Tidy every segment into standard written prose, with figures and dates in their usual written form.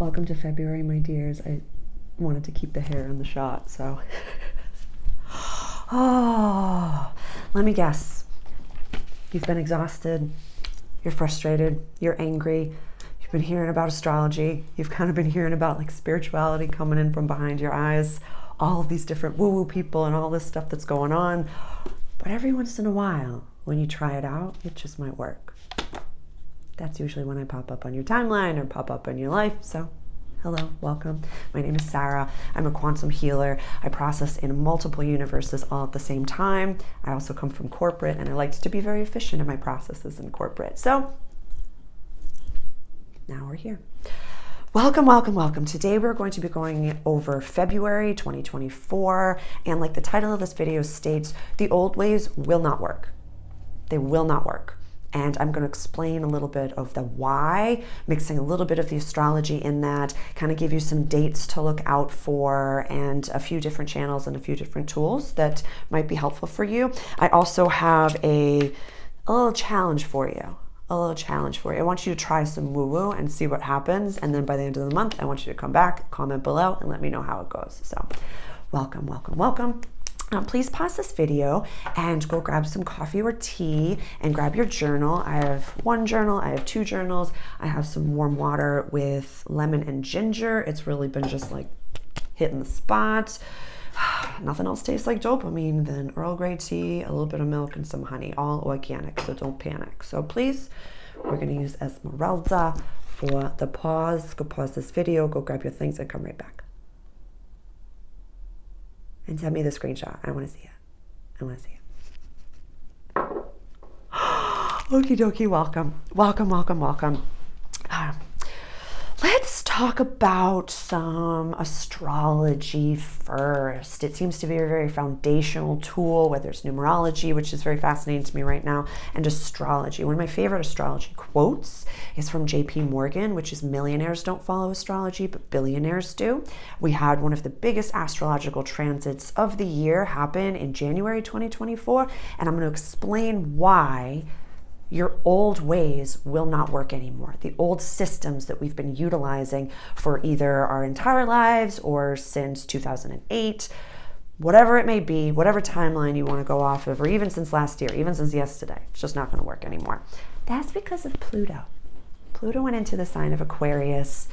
Welcome to February, my dears. I wanted to keep the hair in the shot, so. Oh, let me guess. You've been exhausted, you're frustrated, you're angry, you've been hearing about astrology, you've kind of been hearing about like spirituality coming in from behind your eyes, all of these different woo-woo people and all this stuff that's going on. But every once in a while, when you try it out, it just might work. That's usually when I pop up on your timeline or pop up in your life. So hello, welcome. My name is Sarah. I'm a quantum healer. I process in multiple universes all at the same time. I also come from corporate and I like to be very efficient in my processes in corporate. So now we're here. Welcome, welcome, welcome. Today we're going to be going over February 2024. And like the title of this video states, the old ways will not work. They will not work. And I'm going to explain a little bit of the why, mixing a little bit of the astrology in that, kind of give you some dates to look out for and a few different channels and a few different tools that might be helpful for you. I also have a little challenge for you. I want you to try some woo-woo and see what happens. And then by the end of the month, I want you to come back, comment below, and let me know how it goes. So welcome, welcome, welcome. Please pause this video and go grab some coffee or tea and grab your journal. I have one journal, I have two journals. I have some warm water with lemon and ginger. It's really been just like hitting the spot. Nothing else tastes like dopamine than Earl Grey tea, a little bit of milk, and some honey, all organic, so don't panic. So please, we're gonna use Esmeralda for the pause. Go pause this video, go grab your things and come right back. And send me the screenshot. I want to see it. Okie dokie, welcome. Welcome. Let's talk about some astrology first. It seems to be a very foundational tool, whether it's numerology, which is very fascinating to me right now, and astrology. One of my favorite astrology quotes is from JP Morgan, which is millionaires don't follow astrology, but billionaires do. We had one of the biggest astrological transits of the year happen in January 2024, and I'm going to explain why your old ways will not work anymore. The old systems that we've been utilizing for either our entire lives or since 2008, whatever it may be, whatever timeline you want to go off of, or even since last year, even since yesterday, it's just not going to work anymore. That's because of Pluto. Pluto went into the sign of Aquarius,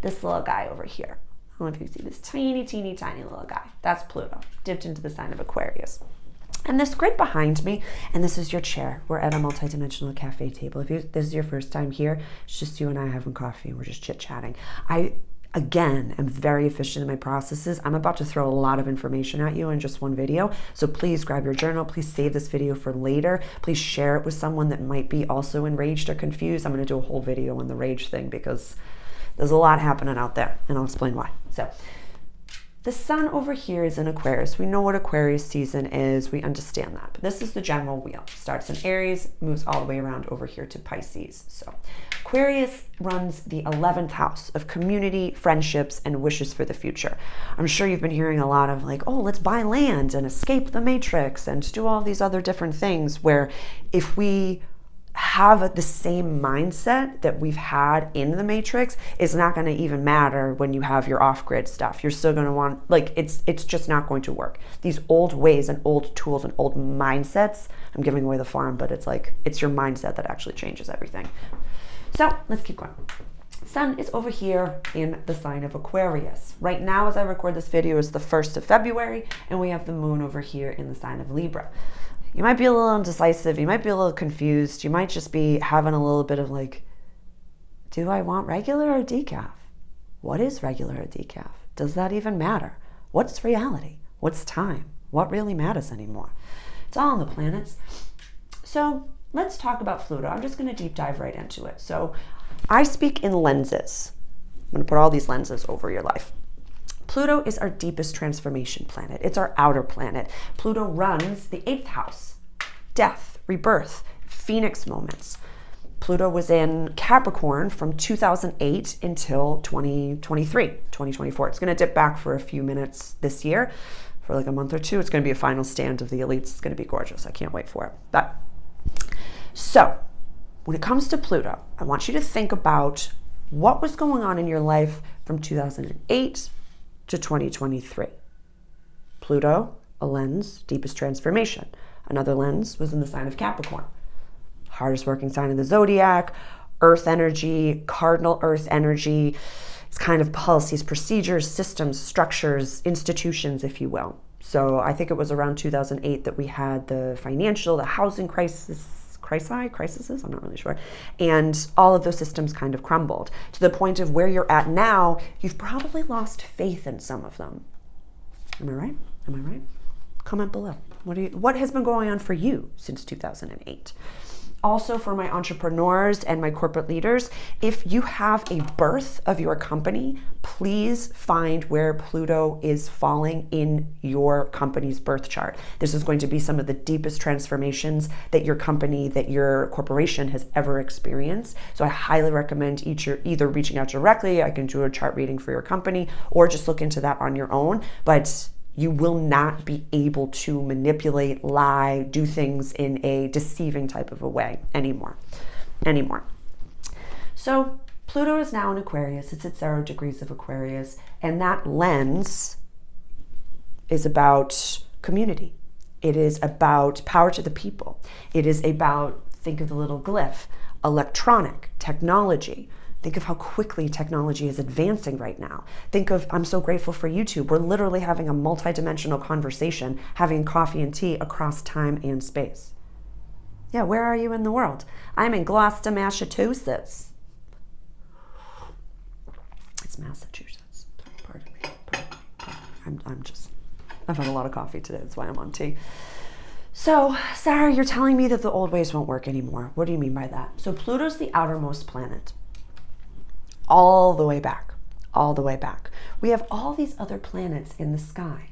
this little guy over here. I don't know if you see this teeny, tiny little guy. That's Pluto, dipped into the sign of Aquarius. And this grid behind me, and this is your chair. We're at a multidimensional cafe table. If this is your first time here, it's just you and I having coffee. We're just chit-chatting. I, again, am very efficient in my processes. I'm about to throw a lot of information at you in just one video. So please grab your journal. Please save this video for later. Please share it with someone that might be also enraged or confused. I'm going to do a whole video on the rage thing because there's a lot happening out there, and I'll explain why. So the sun over here is in Aquarius. We know what Aquarius season is. We understand that. But this is the general wheel. Starts in Aries, moves all the way around over here to Pisces. So Aquarius runs the 11th house of community, friendships, and wishes for the future. I'm sure you've been hearing a lot of like, oh, let's buy land and escape the matrix and do all these other different things where if we have the same mindset that we've had in the matrix, it's not going to even matter when you have your off-grid stuff. You're still going to want, like, it's just not going to work. These old ways and old tools and old mindsets, I'm giving away the farm, but it's like, it's your mindset that actually changes everything. So let's keep going. Sun is over here in the sign of Aquarius. Right now, as I record this video, is the 1st of February, and we have the moon over here in the sign of Libra. You might be a little indecisive. You might be a little confused. You might just be having a little bit of like, do I want regular or decaf? What is regular or decaf? Does that even matter? What's reality? What's time? What really matters anymore? It's all in the planets. So let's talk about Pluto. I'm just going to deep dive right into it. So I speak in lenses. I'm going to put all these lenses over your life. Pluto is our deepest transformation planet. It's our outer planet. Pluto runs the 8th house, death, rebirth, phoenix moments. Pluto was in Capricorn from 2008 until 2024. It's going to dip back for a few minutes this year, for like a month or two. It's going to be a final stand of the elites. It's going to be gorgeous. I can't wait for it. So when it comes to Pluto, I want you to think about What was going on in your life from 2008 to 2023? Pluto, a lens, deepest transformation. Another lens was in the sign of Capricorn. Hardest working sign of the zodiac, earth energy, cardinal earth energy. It's kind of policies, procedures, systems, structures, institutions, if you will. So I think it was around 2008 that we had the financial, the housing crises, I'm not really sure. And all of those systems kind of crumbled to the point of where you're at now. You've probably lost faith in some of them. Am I right? Am I right? Comment below. What has been going on for you since 2008? Also, for my entrepreneurs and my corporate leaders, if you have a birth of your company, please find where Pluto is falling in your company's birth chart. This is going to be some of the deepest transformations that your company, that your corporation has ever experienced. So I highly recommend either reaching out directly, I can do a chart reading for your company, or just look into that on your own. But you will not be able to manipulate, lie, do things in a deceiving type of a way anymore. So Pluto is now in Aquarius. It's at 0 degrees of Aquarius. And that lens is about community. It is about power to the people. It is about, think of the little glyph, electronic, technology. Think of how quickly technology is advancing right now. Think of, I'm so grateful for YouTube. We're literally having a multidimensional conversation, having coffee and tea across time and space. Yeah, where are you in the world? I'm in Gloucester, Massachusetts. It's Massachusetts. Pardon me. I've had a lot of coffee today. That's why I'm on tea. So, Sarah, you're telling me that the old ways won't work anymore. What do you mean by that? So Pluto's the outermost planet. All the way back. We have all these other planets in the sky,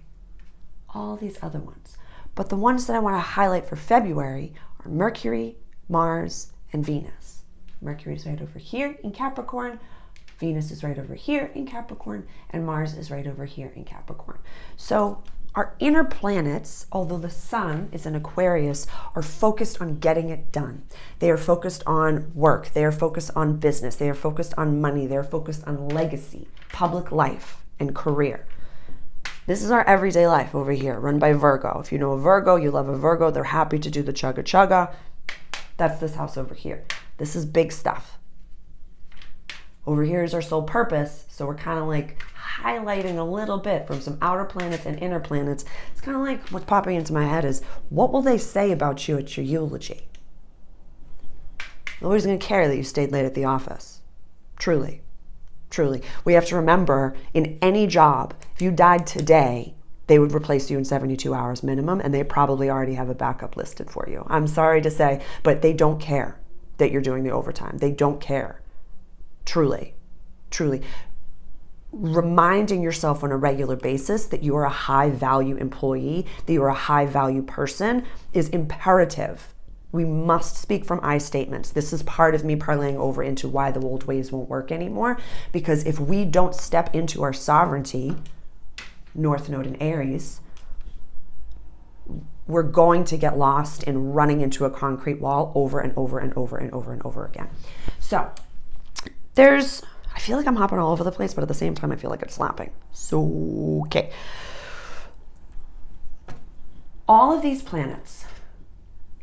all these other ones. But the ones that I want to highlight for February are Mercury, Mars, and Venus. Mercury is right over here in Capricorn, Venus is right over here in Capricorn, and Mars is right over here in Capricorn. So our inner planets, although the sun is in Aquarius, are focused on getting it done. They are focused on work. They are focused on business. They are focused on money. They are focused on legacy, public life, and career. This is our everyday life over here, run by Virgo. If you know a Virgo, you love a Virgo, they're happy to do the chugga chugga. That's this house over here. This is big stuff. Over here is our sole purpose, so we're kind of like highlighting a little bit from some outer planets and inner planets. It's kind of like what's popping into my head is, what will they say about you at your eulogy? Nobody's going to care that you stayed late at the office. Truly. We have to remember, in any job, if you died today, they would replace you in 72 hours minimum, and they probably already have a backup listed for you. I'm sorry to say, but they don't care that you're doing the overtime. They don't care. Truly. Reminding yourself on a regular basis that you are a high value employee, that you are a high value person is imperative. We must speak from I statements. This is part of me parlaying over into why the old ways won't work anymore. Because if we don't step into our sovereignty, North Node in Aries, we're going to get lost in running into a concrete wall over and over again. So I feel like I'm hopping all over the place, but at the same time, I feel like it's slapping. So, okay. All of these planets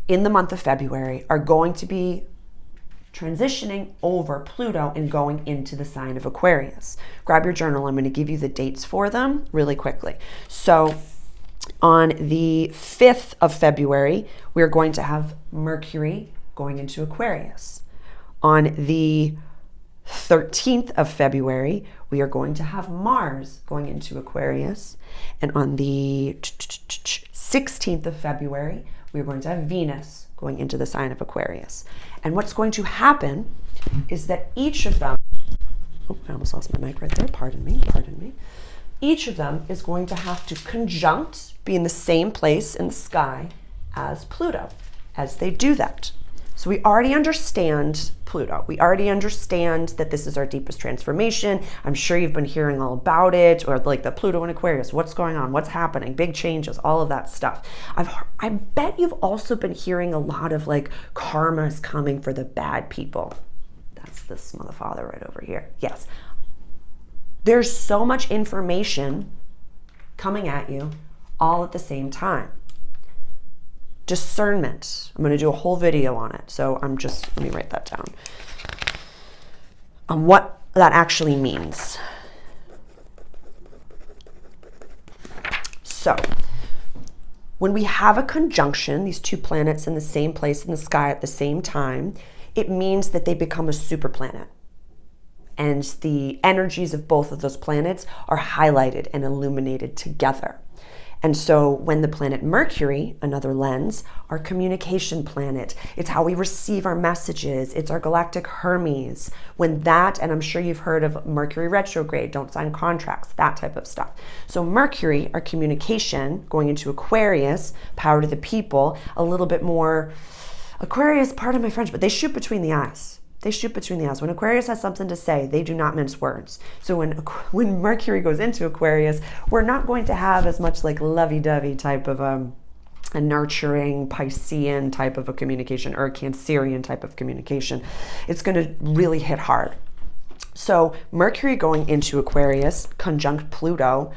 in the month of February are going to be transitioning over Pluto and going into the sign of Aquarius. Grab your journal. I'm going to give you the dates for them really quickly. So on the 5th of February, we're going to have Mercury going into Aquarius. On the 13th of February, we are going to have Mars going into Aquarius. And on the 16th of February, we're going to have Venus going into the sign of Aquarius. And what's going to happen is that each of them, I almost lost my mic right there, pardon me. Each of them is going to have to conjunct, be in the same place in the sky as Pluto as they do that. So we already understand Pluto. We already understand that this is our deepest transformation. I'm sure you've been hearing all about it, or like the Pluto in Aquarius, what's going on, what's happening, big changes, all of that stuff. I bet you've also been hearing a lot of like karma is coming for the bad people. That's this mother father right over here. Yes. There's so much information coming at you all at the same time. Discernment. I'm going to do a whole video on it. So let me write that down. On what that actually means. So, when we have a conjunction, these two planets in the same place in the sky at the same time, it means that they become a super planet. And the energies of both of those planets are highlighted and illuminated together. And so when the planet Mercury, another lens, our communication planet, it's how we receive our messages, it's our galactic Hermes. When that, and I'm sure you've heard of Mercury retrograde, don't sign contracts, that type of stuff. So Mercury, our communication, going into Aquarius, power to the people, a little bit more, Aquarius, pardon my French, but they shoot between the eyes. They shoot between the eyes. When Aquarius has something to say, they do not mince words. So when Mercury goes into Aquarius, we're not going to have as much like lovey-dovey type of a nurturing Piscean type of a communication or a Cancerian type of communication. It's going to really hit hard. So Mercury going into Aquarius, conjunct Pluto,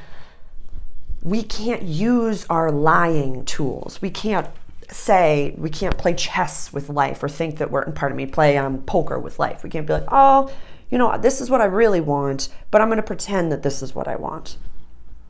we can't use our lying tools. We can't play chess with life or think that play poker with life. We can't be like, oh, this is what I really want, but I'm going to pretend that this is what I want.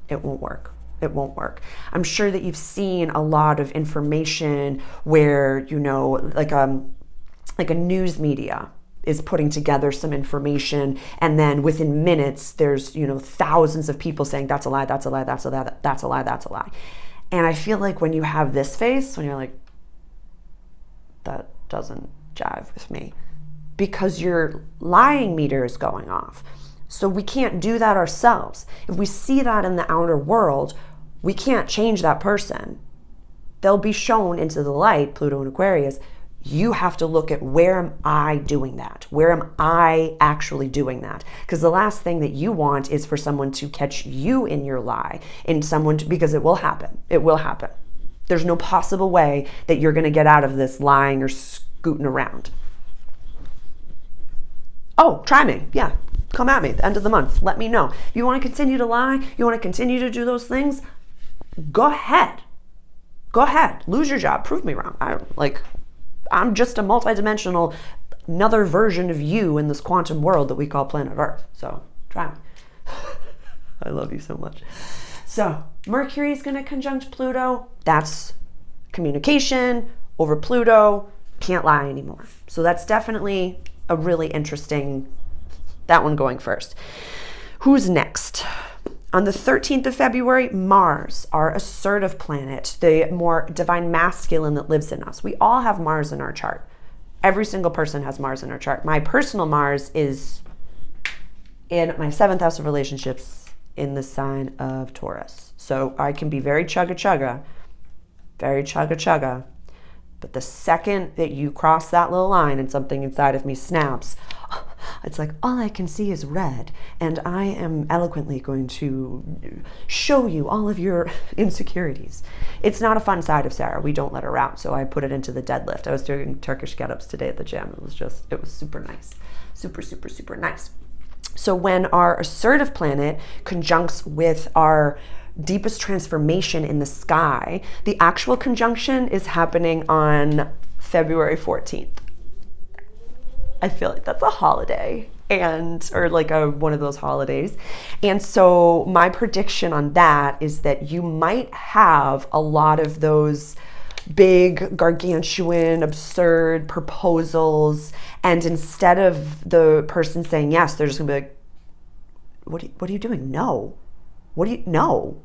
It won't work. It won't work. I'm sure that you've seen a lot of information where, like a news media is putting together some information, and then within minutes, there's, thousands of people saying that's a lie, that's a lie, that's a lie, that's a lie, that's a lie. And I feel like when you have this face, when you're like, that doesn't jive with me, because your lying meter is going off. So we can't do that ourselves. If we see that in the outer world, we can't change that person. They'll be shown into the light, Pluto and Aquarius. You have to look at, where am I doing that? Where am I actually doing that? Because the last thing that you want is for someone to catch you in your lie, because it will happen. It will happen. There's no possible way that you're going to get out of this lying or scooting around. Oh, try me. Yeah, come at me at the end of the month. Let me know. If you want to continue to lie, you want to continue to do those things, go ahead. Go ahead. Lose your job. Prove me wrong. I'm just a multidimensional, another version of you in this quantum world that we call planet Earth. So try me. I love you so much. So Mercury is going to conjunct Pluto. That's communication over Pluto. Can't lie anymore. So that's definitely a really interesting, that one going first. Who's next? On the 13th of February, Mars, our assertive planet, the more divine masculine that lives in us. We all have Mars in our chart. Every single person has Mars in our chart. My personal Mars is in my 7th house of relationships in the sign of Taurus. So I can be very chugga-chugga, very chugga-chugga. But the second that you cross that little line and something inside of me snaps, it's like, all I can see is red, and I am eloquently going to show you all of your insecurities. It's not a fun side of Sarah. We don't let her out, so I put it into the deadlift. I was doing Turkish get-ups today at the gym. It was super nice. Super, super, super nice. So when our assertive planet conjuncts with our deepest transformation in the sky, the actual conjunction is happening on February 14th. I feel like that's a holiday or like one of those holidays. And so my prediction on that is that you might have a lot of those big, gargantuan, absurd proposals. And instead of the person saying yes, they're just gonna be like, what are you doing? No. What do you, no.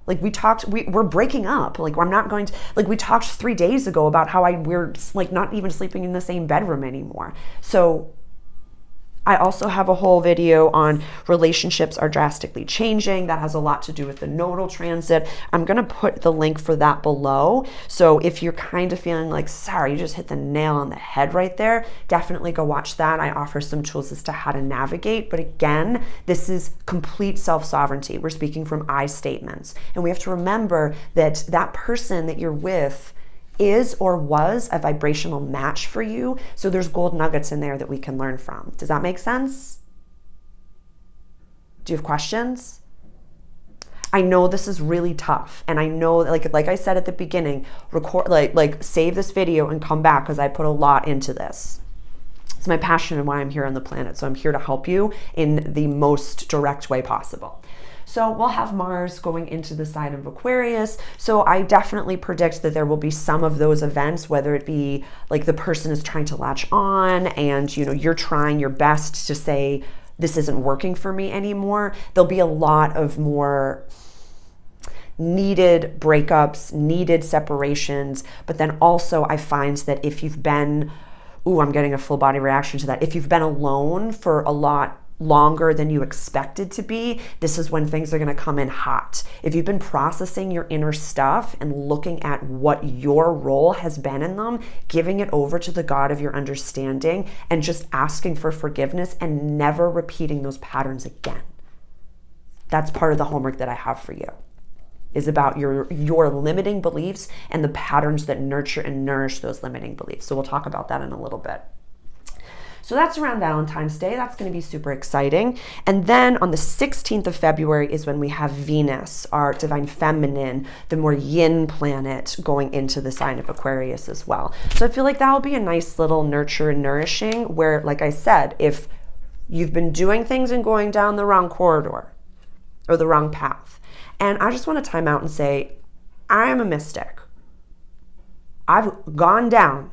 Like we're breaking up. Like I'm not going to, like we talked 3 days ago about how we're like not even sleeping in the same bedroom anymore. So I also have a whole video on relationships are drastically changing. That has a lot to do with the nodal transit. I'm going to put the link for that below. So if you're kind of feeling like, sorry, you just hit the nail on the head right there, definitely go watch that. I offer some tools as to how to navigate. But again, this is complete self-sovereignty. We're speaking from I statements. And we have to remember that that person that you're with is or was a vibrational match for you. So there's gold nuggets in there that we can learn from. Does that make sense? Do you have questions? I know this is really tough, and I know, like I said at the beginning, record, like save this video and come back, because I put a lot into this. It's my passion and why I'm here on the planet. So I'm here to help you in the most direct way possible. So we'll have Mars going into the sign of Aquarius. So I definitely predict that there will be some of those events, whether it be like the person is trying to latch on and, you're trying your best to say, this isn't working for me anymore. There'll be a lot of more needed breakups, needed separations. But then also I find that if you've been, I'm getting a full body reaction to that. If you've been alone for a lot longer than you expected to be, this is when things are going to come in hot. If you've been processing your inner stuff and looking at what your role has been in them, giving it over to the God of your understanding and just asking for forgiveness and never repeating those patterns again. That's part of the homework that I have for you, is about your limiting beliefs and the patterns that nurture and nourish those limiting beliefs. So we'll talk about that in a little bit. So that's around Valentine's Day. That's going to be super exciting. And then on the 16th of February is when we have Venus, our divine feminine, the more yin planet, going into the sign of Aquarius as well. So I feel like that'll be a nice little nurture and nourishing where, like I said, if you've been doing things and going down the wrong corridor or the wrong path, and I just want to time out and say, I am a mystic. I've gone down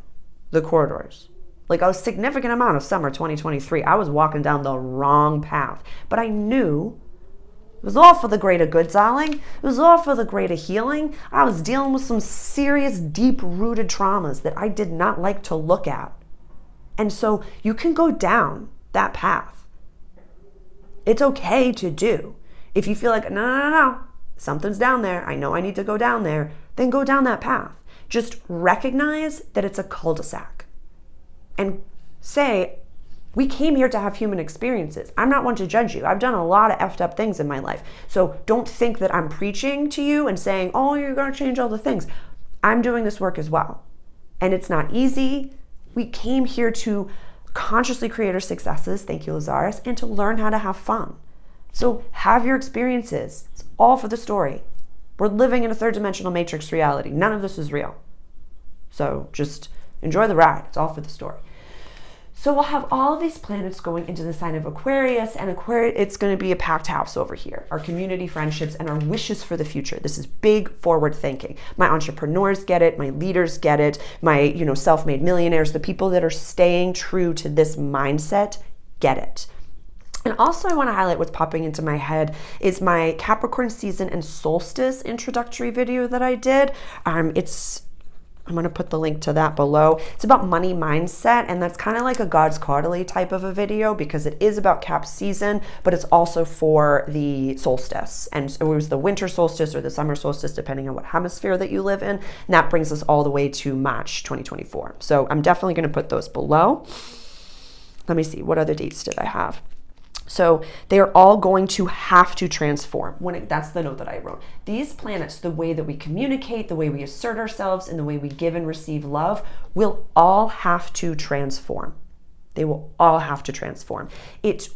the corridors. Like a significant amount of summer 2023, I was walking down the wrong path. But I knew it was all for the greater good, darling. It was all for the greater healing. I was dealing with some serious, deep-rooted traumas that I did not like to look at. And so you can go down that path. It's okay to do. If you feel like, no, something's down there, I know I need to go down there, then go down that path. Just recognize that it's a cul-de-sac. And say, we came here to have human experiences. I'm not one to judge you. I've done a lot of effed up things in my life. So don't think that I'm preaching to you and saying, you're going to change all the things. I'm doing this work as well. And it's not easy. We came here to consciously create our successes, thank you, Lazarus, and to learn how to have fun. So have your experiences. It's all for the story. We're living in a third dimensional matrix reality. None of this is real. So just enjoy the ride. It's all for the story. So we'll have all of these planets going into the sign of Aquarius, and Aquarius, it's going to be a packed house over here. Our community, friendships, and our wishes for the future. This is big forward thinking. My entrepreneurs get it. My leaders get it. My, self-made millionaires, the people that are staying true to this mindset get it. And also I want to highlight what's popping into my head is my Capricorn season and solstice introductory video that I did. I'm going to put the link to that below. It's about money mindset, and that's kind of like a God's Quarterly type of a video because it is about Cap season, but it's also for the solstice. And so it was the winter solstice or the summer solstice, depending on what hemisphere that you live in. And that brings us all the way to March 2024. So I'm definitely going to put those below. Let me see, what other dates did I have? So they are all going to have to transform. That's the note that I wrote. These planets, the way that we communicate, the way we assert ourselves, and the way we give and receive love will all have to transform. They will all have to transform. It's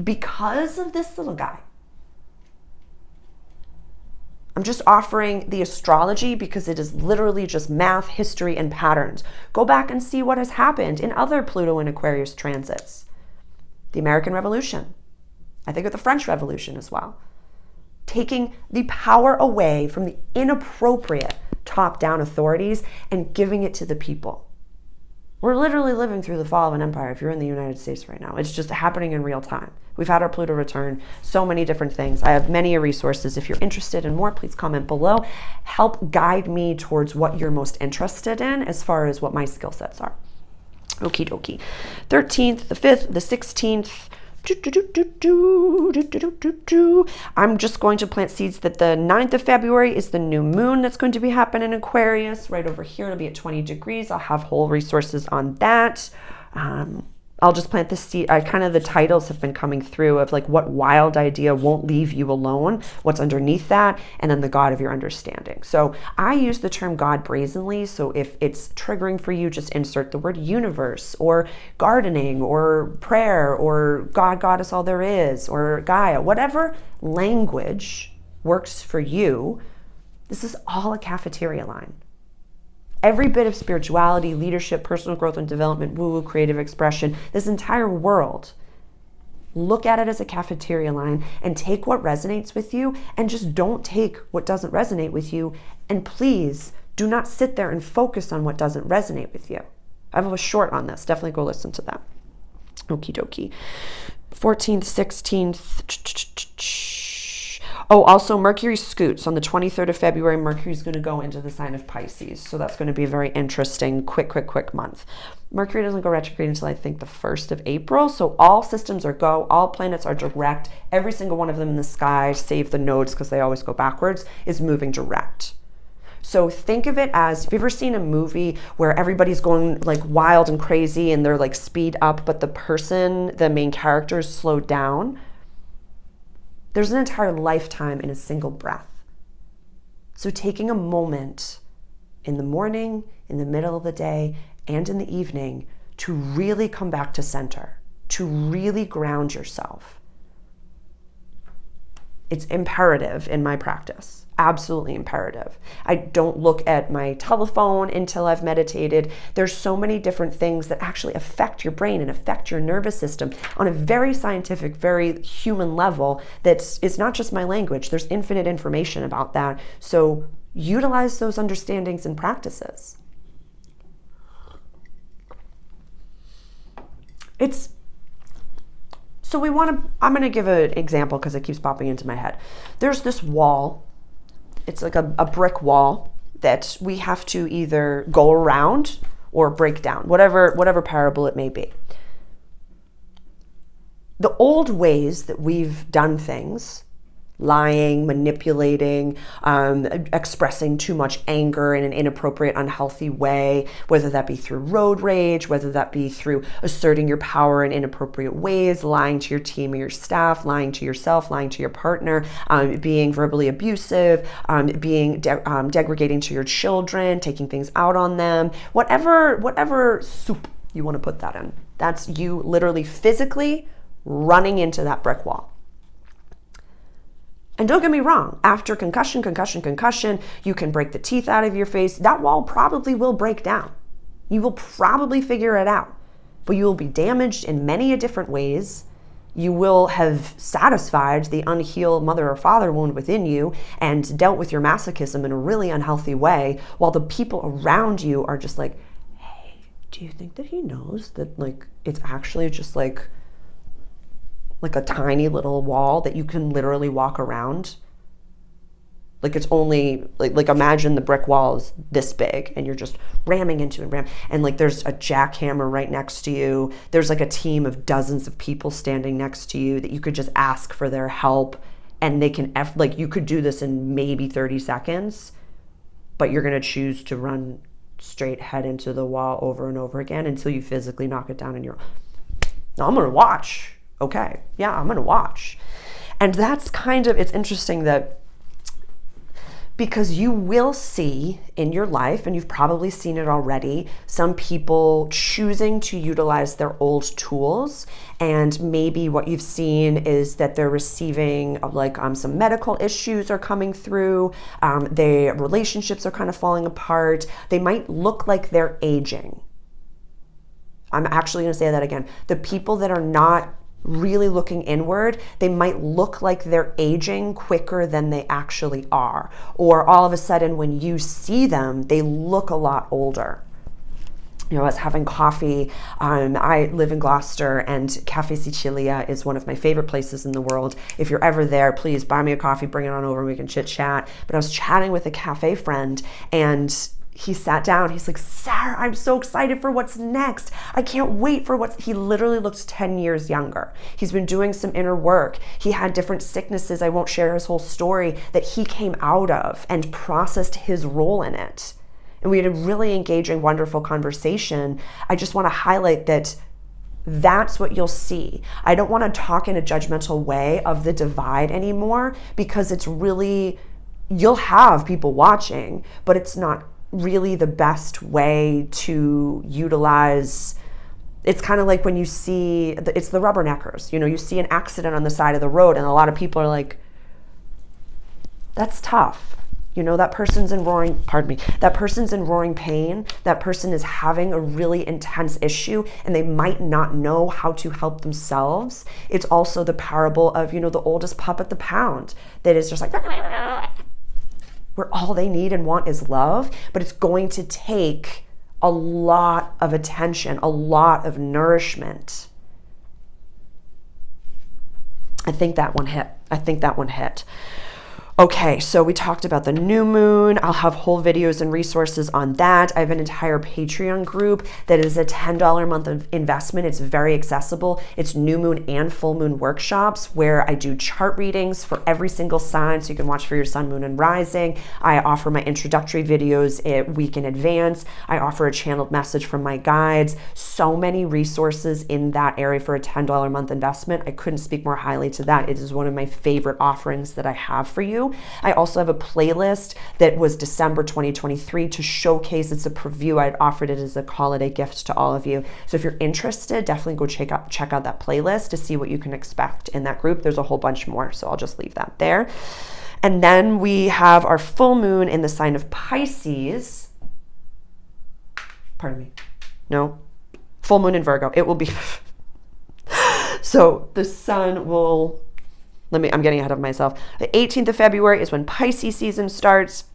because of this little guy. I'm just offering the astrology because it is literally just math, history, and patterns. Go back and see what has happened in other Pluto and Aquarius transits. The American Revolution. I think of the French Revolution as well. Taking the power away from the inappropriate top-down authorities and giving it to the people. We're literally living through the fall of an empire if you're in the United States right now. It's just happening in real time. We've had our Pluto return, so many different things. I have many resources. If you're interested in more, please comment below. Help guide me towards what you're most interested in as far as what my skill sets are. Okie dokie. 13th, the 5th, the 16th. I'm just going to plant seeds that the 9th of February is the new moon that's going to be happening in Aquarius. Right over here, it'll be at 20 degrees. I'll have whole resources on that. I'll just plant the seed. Kind of the titles have been coming through of like what wild idea won't leave you alone, what's underneath that, and then the God of your understanding. So I use the term God brazenly. So if it's triggering for you, just insert the word universe or gardening or prayer or God, Goddess, all there is, or Gaia, whatever language works for you. This is all a cafeteria line. Every bit of spirituality, leadership, personal growth and development, woo-woo, creative expression, this entire world, look at it as a cafeteria line and take what resonates with you and just don't take what doesn't resonate with you. And please do not sit there and focus on what doesn't resonate with you. I have a short on this. Definitely go listen to that. Okie dokie. 14th, 16th. Oh, also Mercury scoots on the 23rd of February. Mercury's going to go into the sign of Pisces. So that's going to be a very interesting, quick month. Mercury doesn't go retrograde until I think the 1st of April. So all systems are go. All planets are direct. Every single one of them in the sky, save the nodes because they always go backwards, is moving direct. So think of it as, have you ever seen a movie where everybody's going like wild and crazy and they're like speed up, but the main character is slowed down? There's an entire lifetime in a single breath. So taking a moment in the morning, in the middle of the day, and in the evening to really come back to center, to really ground yourself. It's imperative in my practice. Absolutely imperative. I don't look at my telephone until I've meditated. There's so many different things that actually affect your brain and affect your nervous system on a very scientific, very human level. It's not just my language. There's infinite information about that. So utilize those understandings and practices. I'm going to give an example because it keeps popping into my head. There's this wall. It's like a brick wall that we have to either go around or break down, whatever parable it may be. The old ways that we've done things, lying, manipulating, expressing too much anger in an inappropriate, unhealthy way, whether that be through road rage, whether that be through asserting your power in inappropriate ways, lying to your team or your staff, lying to yourself, lying to your partner, being verbally abusive, being degrading to your children, taking things out on them, whatever soup you want to put that in. That's you literally physically running into that brick wall. And don't get me wrong, after concussion, you can break the teeth out of your face. That wall probably will break down. You will probably figure it out, but you will be damaged in many different ways. You will have satisfied the unhealed mother or father wound within you and dealt with your masochism in a really unhealthy way, while the people around you are just like, hey, do you think that he knows that like it's actually just like a tiny little wall that you can literally walk around? Like it's only like imagine the brick wall is this big and you're just ramming into it, and like there's a jackhammer right next to you. There's like a team of dozens of people standing next to you that you could just ask for their help, and they can you could do this in maybe 30 seconds, but you're gonna choose to run straight head into the wall over and over again until you physically knock it down and I'm gonna watch. Okay, yeah, I'm gonna watch. And that's it's interesting that because you will see in your life, and you've probably seen it already, some people choosing to utilize their old tools, and maybe what you've seen is that they're receiving some medical issues are coming through, their relationships are kind of falling apart, they might look like they're aging. I'm actually gonna say that again. The people that are not really looking inward, they might look like they're aging quicker than they actually are. Or all of a sudden when you see them, they look a lot older. I was having coffee. I live in Gloucester, and Cafe Sicilia is one of my favorite places in the world. If you're ever there, please buy me a coffee, bring it on over, we can chit chat. But I was chatting with a cafe friend, and he sat down. He's like, Sarah, I'm so excited for what's next. I can't wait for he literally looks 10 years younger. He's been doing some inner work. He had different sicknesses. I won't share his whole story that he came out of and processed his role in it. And we had a really engaging, wonderful conversation. I just want to highlight that That's what you'll see. I don't want to talk in a judgmental way of the divide anymore, because it's really, you'll have people watching, but it's not really the best way to utilize. It's kind of like when you see, it's the rubberneckers, you see an accident on the side of the road, and a lot of people are like, that's tough. That person's in roaring, that person's in roaring pain. That person is having a really intense issue, and they might not know how to help themselves. It's also the parable of, the oldest pup at the pound that is just like, where all they need and want is love, but it's going to take a lot of attention, a lot of nourishment. I think that one hit. Okay, so we talked about the new moon. I'll have whole videos and resources on that. I have an entire Patreon group that is a $10 a month of investment. It's very accessible. It's new moon and full moon workshops where I do chart readings for every single sign, so you can watch for your sun, moon, and rising. I offer my introductory videos a week in advance. I offer a channeled message from my guides. So many resources in that area for a $10 a month investment. I couldn't speak more highly to that. It is one of my favorite offerings that I have for you. I also have a playlist that was December 2023 to showcase. It's a preview. I'd offered it as a holiday gift to all of you. So if you're interested, definitely go check out that playlist to see what you can expect in that group. There's a whole bunch more, so I'll just leave that there. And then we have our full moon in the sign of Pisces. Pardon me. No. Full moon in Virgo. It will be. So the sun will. I'm getting ahead of myself. The 18th of February is when Pisces season starts.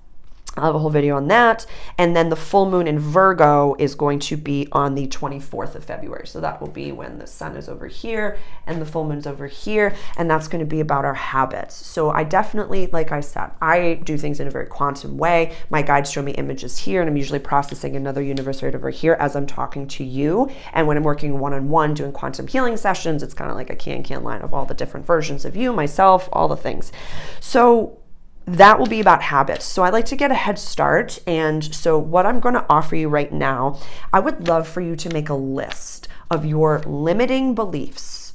I'll have a whole video on that. And then the full moon in Virgo is going to be on the 24th of February. So that will be when the sun is over here and the full moon's over here. And that's going to be about our habits. So I definitely, like I said, I do things in a very quantum way. My guides show me images here, and I'm usually processing another universe right over here as I'm talking to you. And when I'm working one-on-one doing quantum healing sessions, it's kind of like a can line of all the different versions of you, myself, all the things. So that will be about habits. So I like to get a head start. And so what I'm going to offer you right now, I would love for you to make a list of your limiting beliefs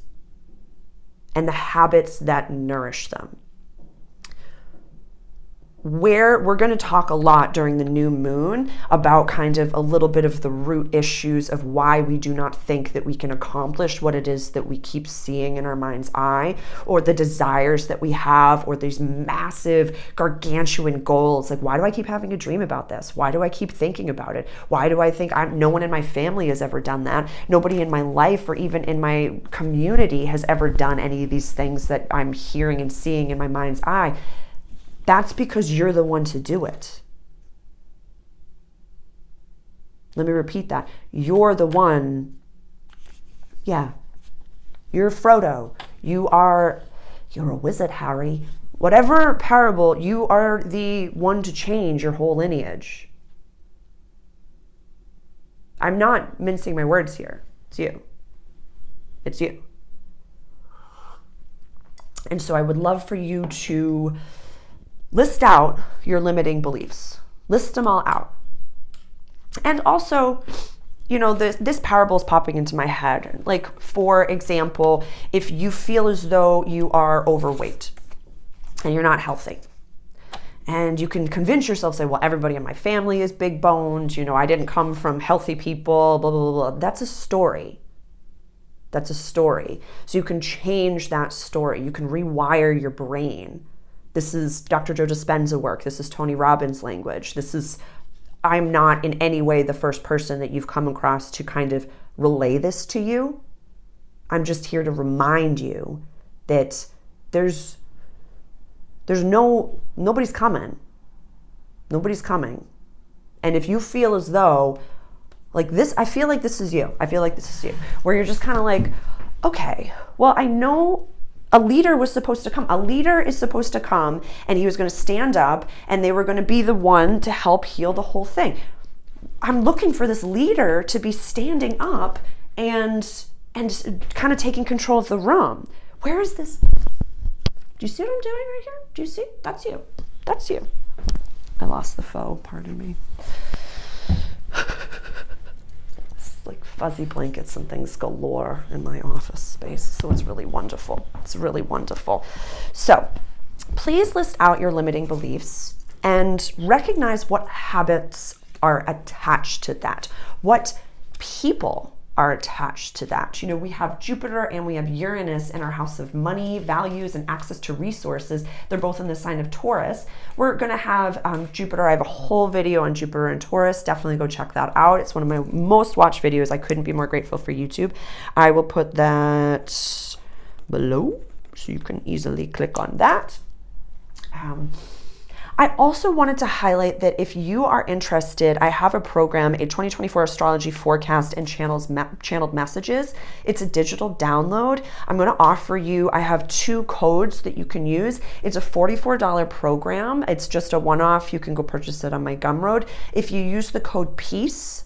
and the habits that nourish them. Where we're going to talk a lot during the new moon about kind of a little bit of the root issues of why we do not think that we can accomplish what it is that we keep seeing in our mind's eye, or the desires that we have, or these massive gargantuan goals. Like, why do I keep having a dream about this? Why do I keep thinking about it? Why do I think no one in my family has ever done that? Nobody in my life or even in my community has ever done any of these things that I'm hearing and seeing in my mind's eye. That's because you're the one to do it. Let me repeat that. You're the one. Yeah. You're Frodo. You're a wizard, Harry. Whatever parable, you are the one to change your whole lineage. I'm not mincing my words here. It's you. It's you. And so I would love for you to list out your limiting beliefs. List them all out. And also, this parable is popping into my head. Like, for example, if you feel as though you are overweight and you're not healthy, and you can convince yourself, say, well, everybody in my family is big boned, I didn't come from healthy people, blah, blah, blah, blah. That's a story. That's a story. So you can change that story. You can rewire your brain. This is Dr. Joe Dispenza work. This is Tony Robbins language. I'm not in any way the first person that you've come across to kind of relay this to you. I'm just here to remind you that nobody's coming. Nobody's coming. And if you feel as though, like this, I feel like this is you. Where you're just kind of like, okay, well, I know a leader was supposed to come. A leader is supposed to come, and he was going to stand up, and they were going to be the one to help heal the whole thing. I'm looking for this leader to be standing up and kind of taking control of the room. Where is this? Do you see what I'm doing right here? Do you see? That's you. That's you. I lost the foe. Pardon me. like fuzzy blankets and things galore in my office space. So it's really wonderful. It's really wonderful. So please list out your limiting beliefs and recognize what habits are attached to that. What people are attached to that. You know, we have Jupiter and we have Uranus in our house of money, values, and access to resources. They're both in the sign of Taurus. We're going to have Jupiter. I have a whole video on Jupiter and Taurus. Definitely go check that out. It's one of my most watched videos. I couldn't be more grateful for YouTube. I will put that below so you can easily click on that. I also wanted to highlight that if you are interested, I have a program, a 2024 astrology forecast and channeled messages. It's a digital download. I'm going to offer you, I have 2 codes that you can use. It's a $44 program. It's just a one-off. You can go purchase it on my Gumroad. If you use the code PEACE,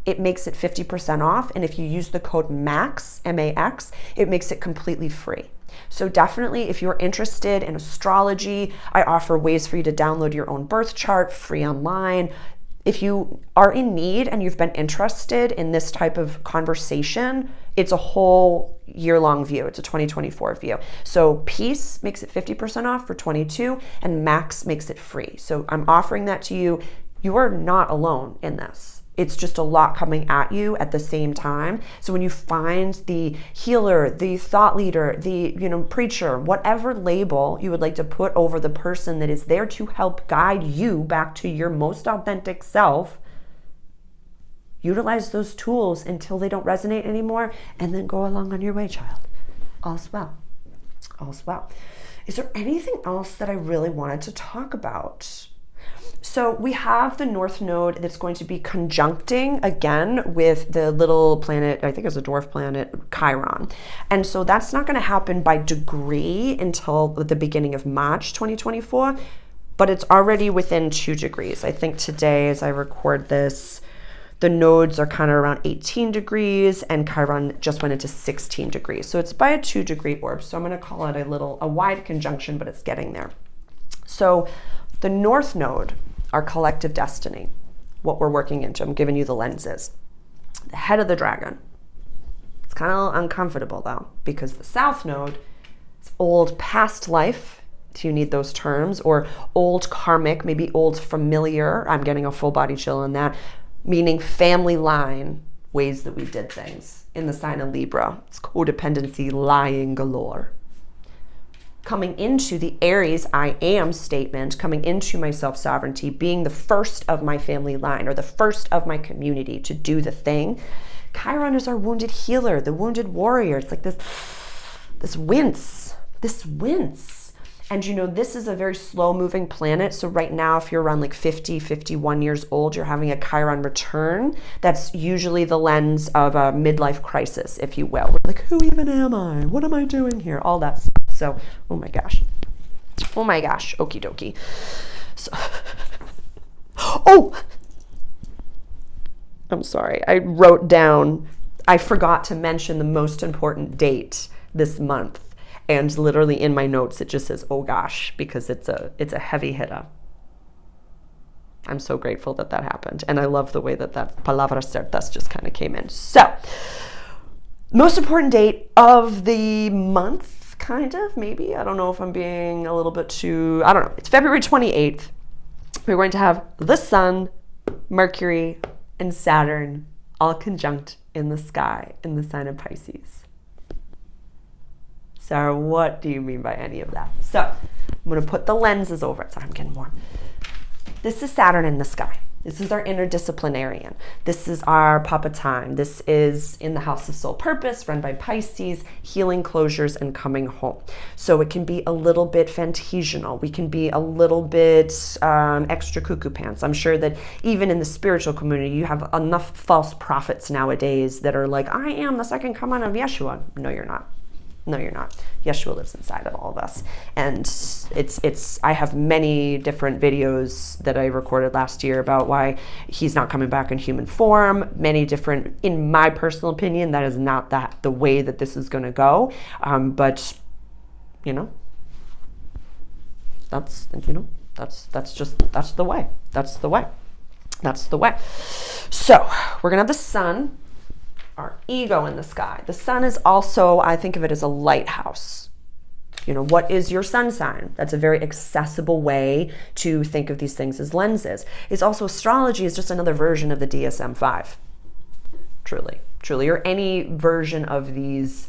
it makes it 50% off. And if you use the code MAX, M-A-X, it makes it completely free. So definitely, if you're interested in astrology, I offer ways for you to download your own birth chart free online. If you are in need and you've been interested in this type of conversation, it's a whole year-long view. It's a 2024 view. So Peace makes it 50% off for 22 and Max makes it free. So I'm offering that to you. You are not alone in this. It's just a lot coming at you at the same time. So when you find the healer, the thought leader, the preacher, whatever label you would like to put over the person that is there to help guide you back to your most authentic self, utilize those tools until they don't resonate anymore, and then go along on your way, child. All's well. All's well. Is there anything else that I really wanted to talk about? So we have the North Node that's going to be conjuncting again with the little planet, I think it's a dwarf planet, Chiron. And so that's not going to happen by degree until the beginning of March 2024, but it's already within 2 degrees. I think today, as I record this, the nodes are kind of around 18 degrees and Chiron just went into 16 degrees. So it's by a 2-degree orb. So I'm going to call it a wide conjunction, but it's getting there. So the North Node, our collective destiny, what we're working into. I'm giving you the lenses. The head of the dragon. It's kind of uncomfortable though, because the South Node is old past life, if you need those terms, or old karmic, maybe old familiar. I'm getting a full body chill on that, meaning family line, ways that we did things in the sign of Libra. It's codependency, lying galore. Coming into the Aries I am statement, coming into my self-sovereignty, being the first of my family line or the first of my community to do the thing. Chiron is our wounded healer, the wounded warrior. It's like this wince. And this is a very slow moving planet. So right now, if you're around like 50, 51 years old, you're having a Chiron return. That's usually the lens of a midlife crisis, if you will. Like, who even am I? What am I doing here? All that stuff. So, oh my gosh, okie dokie. So, I'm sorry. I wrote down, I forgot to mention the most important date this month. And literally in my notes, it just says, oh gosh, because it's a heavy hitter. I'm so grateful that happened. And I love the way that palabra certas just kind of came in. So, most important date of the month, kind of, maybe. I don't know if I'm being a little bit too, I don't know. It's February 28th. We're going to have the Sun, Mercury, and Saturn all conjunct in the sky in the sign of Pisces. Sarah, what do you mean by any of that? So I'm going to put the lenses over it. Sorry, I'm getting warm. This is Saturn in the sky. This is our interdisciplinarian. This is our Papa Time. This is in the House of Soul Purpose, run by Pisces, healing closures and coming home. So it can be a little bit fantasional. We can be a little bit extra cuckoo pants. I'm sure that even in the spiritual community, you have enough false prophets nowadays that are like, I am the second coming of Yeshua. No, you're not. No, you're not. Yeshua lives inside of all of us. And I have many different videos that I recorded last year about why he's not coming back in human form. Many different, in my personal opinion, that is not the way that this is going to go. But that's the way. That's the way. So we're going to have the Sun our ego in the sky. The sun is also, I think of it as a lighthouse. What is your sun sign? That's a very accessible way to think of these things as lenses. It's also, astrology is just another version of the DSM-5. Truly, or any version of these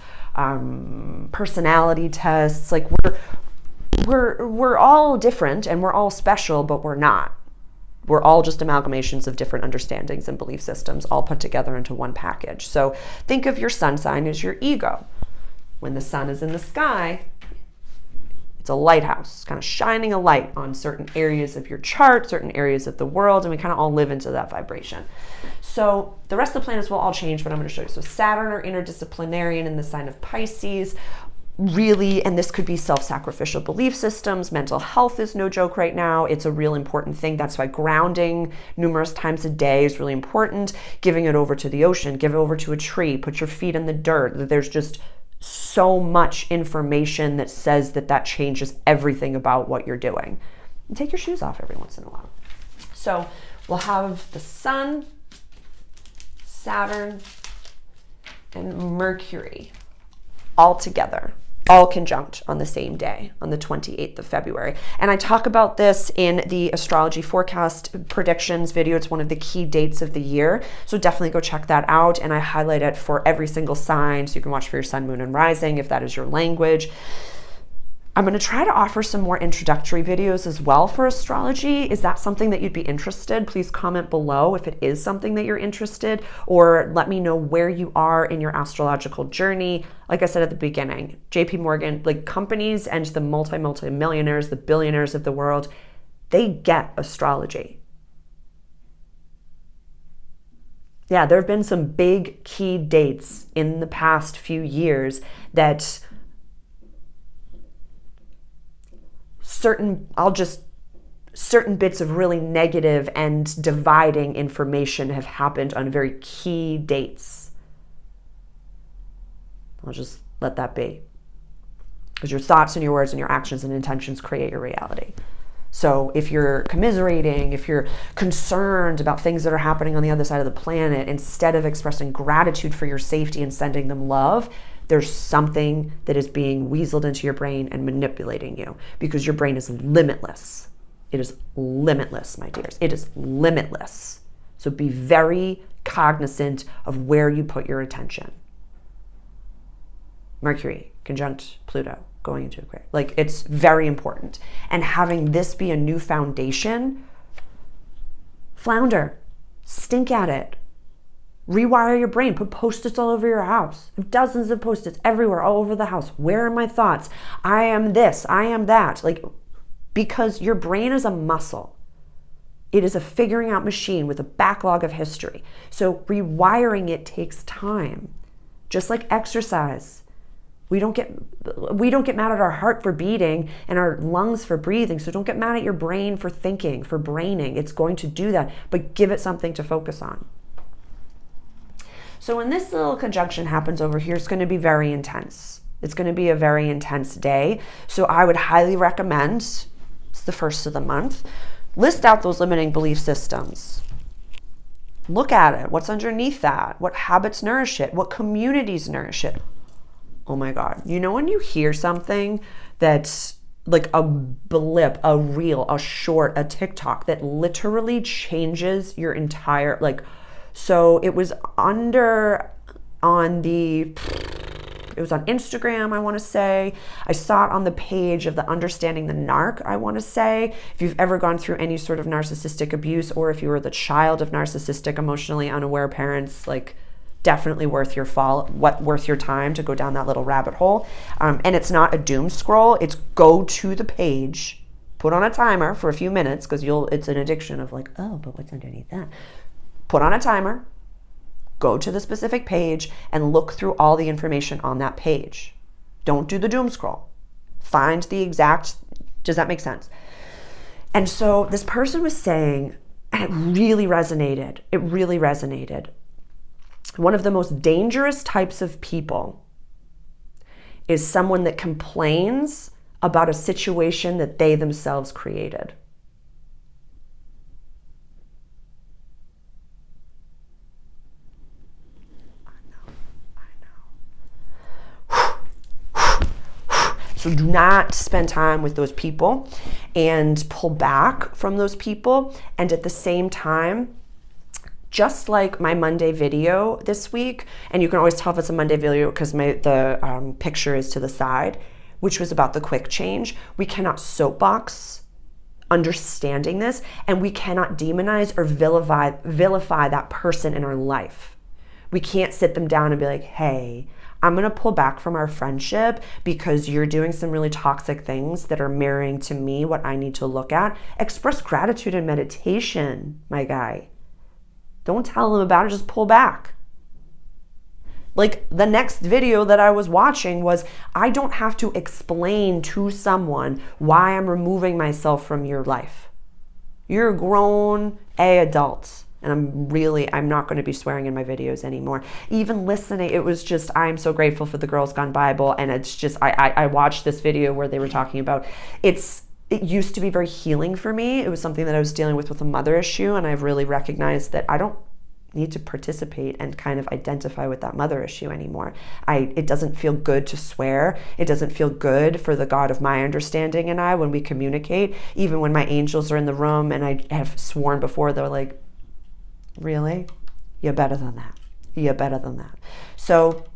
personality tests. Like, we're all different and we're all special, but we're not. We're all just amalgamations of different understandings and belief systems all put together into one package. So think of your sun sign as your ego. When the sun is in the sky, it's a lighthouse, kind of shining a light on certain areas of your chart, certain areas of the world, and we kind of all live into that vibration. So the rest of the planets will all change, but I'm going to show you. So Saturn, or interdisciplinarian in the sign of Pisces, really, and this could be self-sacrificial belief systems. Mental health is no joke right now. It's a real important thing. That's why grounding numerous times a day is really important. Giving it over to the ocean, give it over to a tree, put your feet in the dirt. There's just so much information that says that changes everything about what you're doing. And take your shoes off every once in a while. So we'll have the sun, Saturn, and Mercury all together, all conjunct on the same day, on the 28th of February. And I talk about this in the astrology forecast predictions video. It's one of the key dates of the year. So definitely go check that out. And I highlight it for every single sign. So you can watch for your sun, moon, and rising if that is your language. I'm going to try to offer some more introductory videos as well for astrology. Is that something that you'd be interested? Please comment below if it is something that you're interested, or let me know where you are in your astrological journey. Like I said at the beginning, JP Morgan, like companies and the multi-millionaires, the billionaires of the world, they get astrology. Yeah, there have been some big key dates in the past few years that certain bits of really negative and dividing information have happened on very key dates. I'll just let that be. Because your thoughts and your words and your actions and intentions create your reality. So if you're commiserating, if you're concerned about things that are happening on the other side of the planet, instead of expressing gratitude for your safety and sending them love, there's something that is being weaseled into your brain and manipulating you, because your brain is limitless. It is limitless, my dears. It is limitless. So be very cognizant of where you put your attention. Mercury conjunct Pluto going into Aquarius. Like, it's very important. And having this be a new foundation, flounder, stink at it. Rewire your brain. Put Post-its all over your house. Dozens of Post-its everywhere, all over the house. Where are my thoughts? I am this. I am that. Like, because your brain is a muscle. It is a figuring out machine with a backlog of history. So rewiring it takes time. Just like exercise. We don't get mad at our heart for beating and our lungs for breathing. So don't get mad at your brain for thinking, for braining. It's going to do that, but give it something to focus on. So when this little conjunction happens over here, it's going to be very intense. It's going to be a very intense day. So I would highly recommend, it's the first of the month, list out those limiting belief systems. Look at it. What's underneath that? What habits nourish it? What communities nourish it? Oh my God. You know when you hear something that's like a blip, a reel, a short, a TikTok that literally changes your entire, like, so it was on Instagram, I want to say. I saw it on the page of the Understanding the Narc, I want to say. If you've ever gone through any sort of narcissistic abuse, or if you were the child of narcissistic, emotionally unaware parents, like, definitely worth your time to go down that little rabbit hole. And it's not a doom scroll. It's go to the page, put on a timer for a few minutes, because it's an addiction of like, oh, but what's underneath that? Put on a timer, go to the specific page, and look through all the information on that page. Don't do the doom scroll. Find the exact, does that make sense? And so this person was saying, and it really resonated. One of the most dangerous types of people is someone that complains about a situation that they themselves created. So do not spend time with those people and pull back from those people. And at the same time, just like my Monday video this week, and you can always tell if it's a Monday video because the picture is to the side, which was about the quick change. We cannot soapbox understanding this, and we cannot demonize or vilify that person in our life. We can't sit them down and be like, hey, I'm going to pull back from our friendship because you're doing some really toxic things that are mirroring to me what I need to look at. Express gratitude and meditation, my guy. Don't tell them about it, just pull back. Like the next video that I was watching was, I don't have to explain to someone why I'm removing myself from your life. You're a grown adult. And I'm not going to be swearing in my videos anymore. Even listening, it was just, I'm so grateful for the Girls Gone Bible. And it's just, I watched this video where they were talking about, it used to be very healing for me. It was something that I was dealing with a mother issue. And I've really recognized that I don't need to participate and kind of identify with that mother issue anymore. It doesn't feel good to swear. It doesn't feel good for the God of my understanding and I when we communicate. Even when my angels are in the room and I have sworn before, they're like, really? You're better than that. You're better than that. So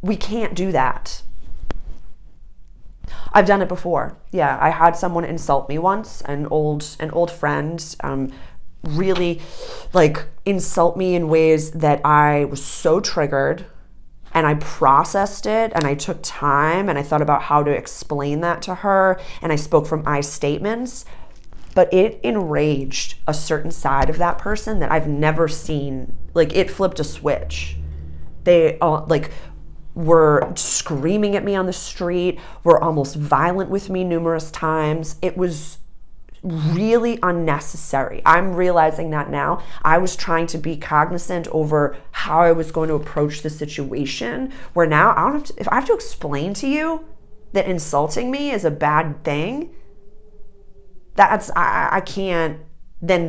we can't do that. I've done it before. Yeah, I had someone insult me once, an old friend, really like insult me in ways that I was so triggered, and I processed it, and I took time, and I thought about how to explain that to her, and I spoke from I statements, but it enraged a certain side of that person that I've never seen. Like, it flipped a switch. They were screaming at me on the street, were almost violent with me numerous times. It was really unnecessary. I'm realizing that now. I was trying to be cognizant over how I was going to approach the situation, where now if I have to explain to you that insulting me is a bad thing, I can't, then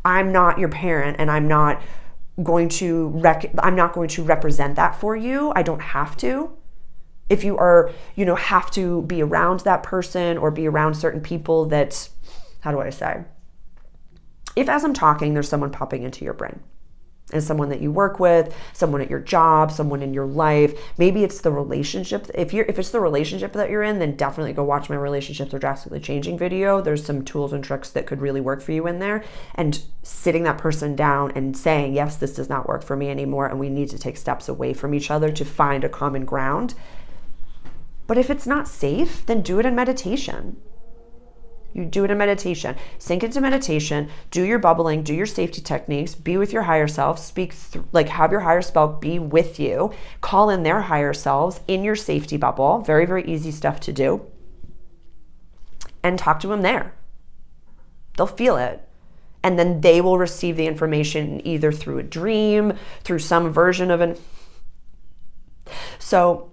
I'm not your parent, and I'm not going to represent that for you. I don't have to. If you are, have to be around that person or be around certain people that, how do I say? If as I'm talking, there's someone popping into your brain, and someone that you work with, someone at your job, someone in your life, maybe it's the relationship. If it's the relationship that you're in, then definitely go watch my Relationships Are Drastically Changing video. There's some tools and tricks that could really work for you in there, and sitting that person down and saying, yes, this does not work for me anymore, and we need to take steps away from each other to find a common ground. But if it's not safe, then do it in meditation. You do it in meditation. Sink into meditation, do your bubbling, do your safety techniques, be with your higher self, have your higher self be with you, call in their higher selves in your safety bubble. Very, very easy stuff to do. And talk to them there. They'll feel it. And then they will receive the information either through a dream, through some version of an... So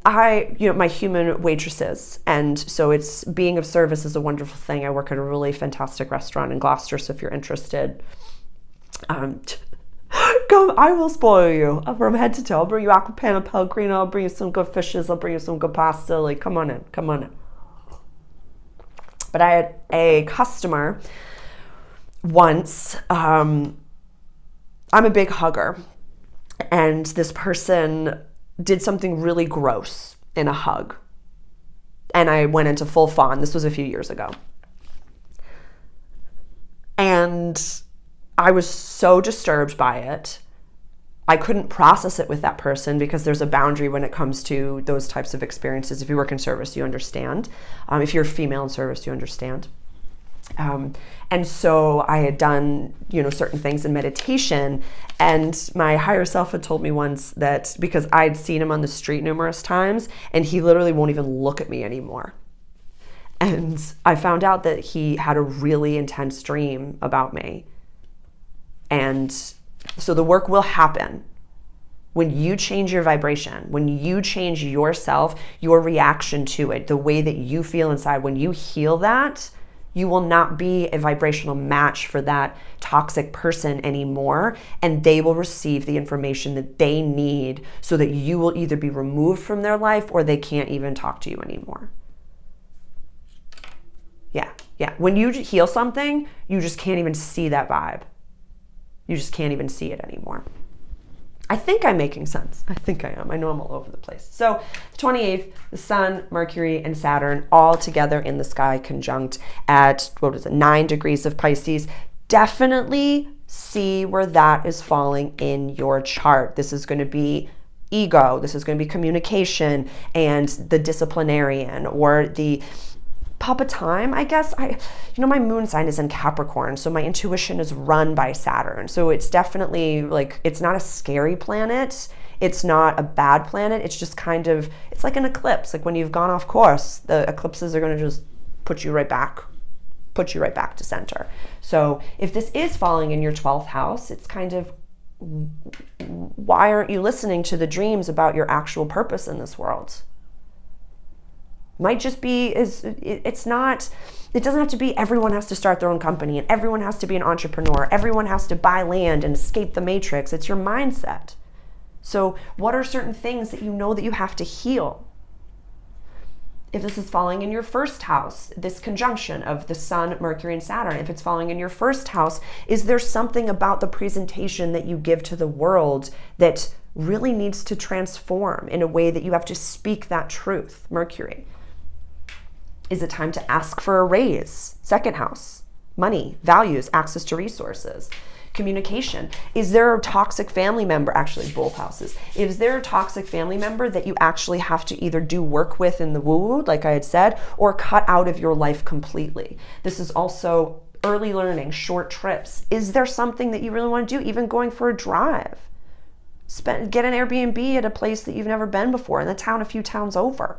my human waitresses, and so it's being of service is a wonderful thing. I work at a really fantastic restaurant in Gloucester, so if you're interested, come, I will spoil you from head to toe. I'll bring you aqua panna pellegrino, I'll bring you some good fishes, I'll bring you some good pasta, like come on in. But I had a customer once, I'm a big hugger, and this person did something really gross in a hug. And I went into full fawn. This was a few years ago. And I was so disturbed by it. I couldn't process it with that person because there's a boundary when it comes to those types of experiences. If you work in service, you understand. If you're female in service, you understand. And so I had done, certain things in meditation, and my higher self had told me once that because I'd seen him on the street numerous times, and he literally won't even look at me anymore. And I found out that he had a really intense dream about me. And so the work will happen when you change your vibration, when you change yourself, your reaction to it, the way that you feel inside. When you heal that, You will not be a vibrational match for that toxic person anymore, and they will receive the information that they need so that you will either be removed from their life or they can't even talk to you anymore. Yeah. When you heal something, you just can't even see that vibe. You just can't even see it anymore. I think I'm making sense. I think I am. I know I'm all over the place. So the 28th, the Sun, Mercury, and Saturn all together in the sky conjunct at, 9 degrees of Pisces. Definitely see where that is falling in your chart. This is going to be ego. This is going to be communication and the disciplinarian or the Papa Time, I guess. My moon sign is in Capricorn, so my intuition is run by Saturn. So it's definitely like, it's not a scary planet. It's not a bad planet. It's just it's like an eclipse. Like when you've gone off course, the eclipses are going to just put you right back to center. So if this is falling in your 12th house, it's why aren't you listening to the dreams about your actual purpose in this world? Might just be, it doesn't have to be everyone has to start their own company and everyone has to be an entrepreneur. Everyone has to buy land and escape the matrix. It's your mindset. So what are certain things that you know that you have to heal? If this is falling in your first house, this conjunction of the Sun, Mercury, and Saturn, if it's falling in your first house, is there something about the presentation that you give to the world that really needs to transform in a way that you have to speak that truth? Mercury. Is it time to ask for a raise? Second house, money, values, access to resources, communication. Is there a toxic family member, actually both houses, is there a toxic family member that you actually have to either do work with in the woo-woo, like I had said, or cut out of your life completely? This is also early learning, short trips. Is there something that you really want to do, even going for a drive? Get an Airbnb at a place that you've never been before in the town a few towns over.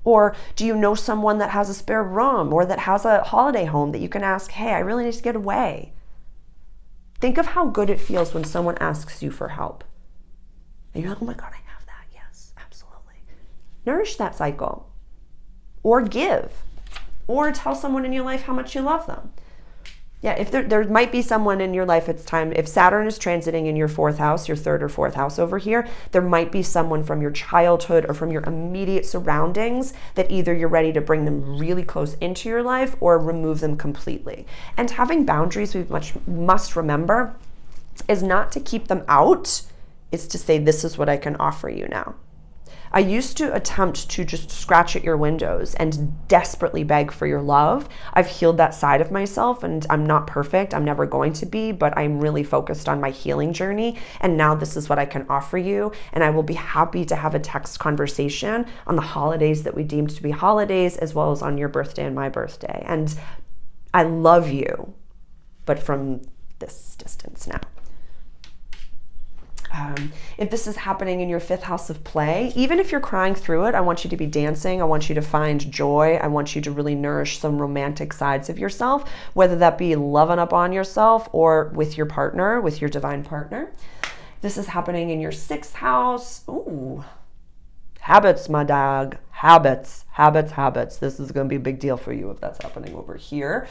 Or do you know someone that has a spare room or that has a holiday home that you can ask, hey, I really need to get away? Think of how good it feels when someone asks you for help. And you're like, oh my God, I have that. Yes, absolutely. Nourish that cycle. Or give. Or tell someone in your life how much you love them. Yeah, if there might be someone in your life, it's time, if Saturn is transiting in your 4th house, your 3rd or 4th house over here, there might be someone from your childhood or from your immediate surroundings that either you're ready to bring them really close into your life or remove them completely. And having boundaries, we must remember, is not to keep them out, it's to say, this is what I can offer you now. I used to attempt to just scratch at your windows and desperately beg for your love. I've healed that side of myself and I'm not perfect. I'm never going to be, but I'm really focused on my healing journey. And now this is what I can offer you. And I will be happy to have a text conversation on the holidays that we deemed to be holidays, as well as on your birthday and my birthday. And I love you, but from this distance now. If this is happening in your 5th house of play, even if you're crying through it, I want you to be dancing. I want you to find joy. I want you to really nourish some romantic sides of yourself, whether that be loving up on yourself or with your partner, with your divine partner. This is happening in your 6th house. Ooh, habits, my dog. Habits. This is going to be a big deal for you if that's happening over here.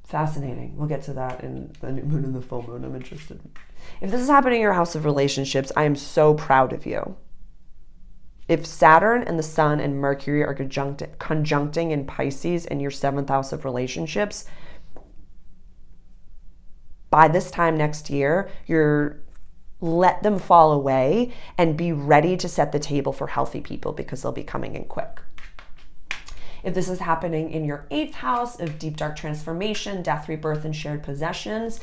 Fascinating. We'll get to that in the new moon and the full moon. I'm interested. If this is happening in your house of relationships, I am so proud of you. If Saturn and the Sun and Mercury are conjuncting in Pisces in your 7th house of relationships, by this time next year, let them fall away and be ready to set the table for healthy people because they'll be coming in quick. If this is happening in your 8th house of deep, dark transformation, death, rebirth, and shared possessions,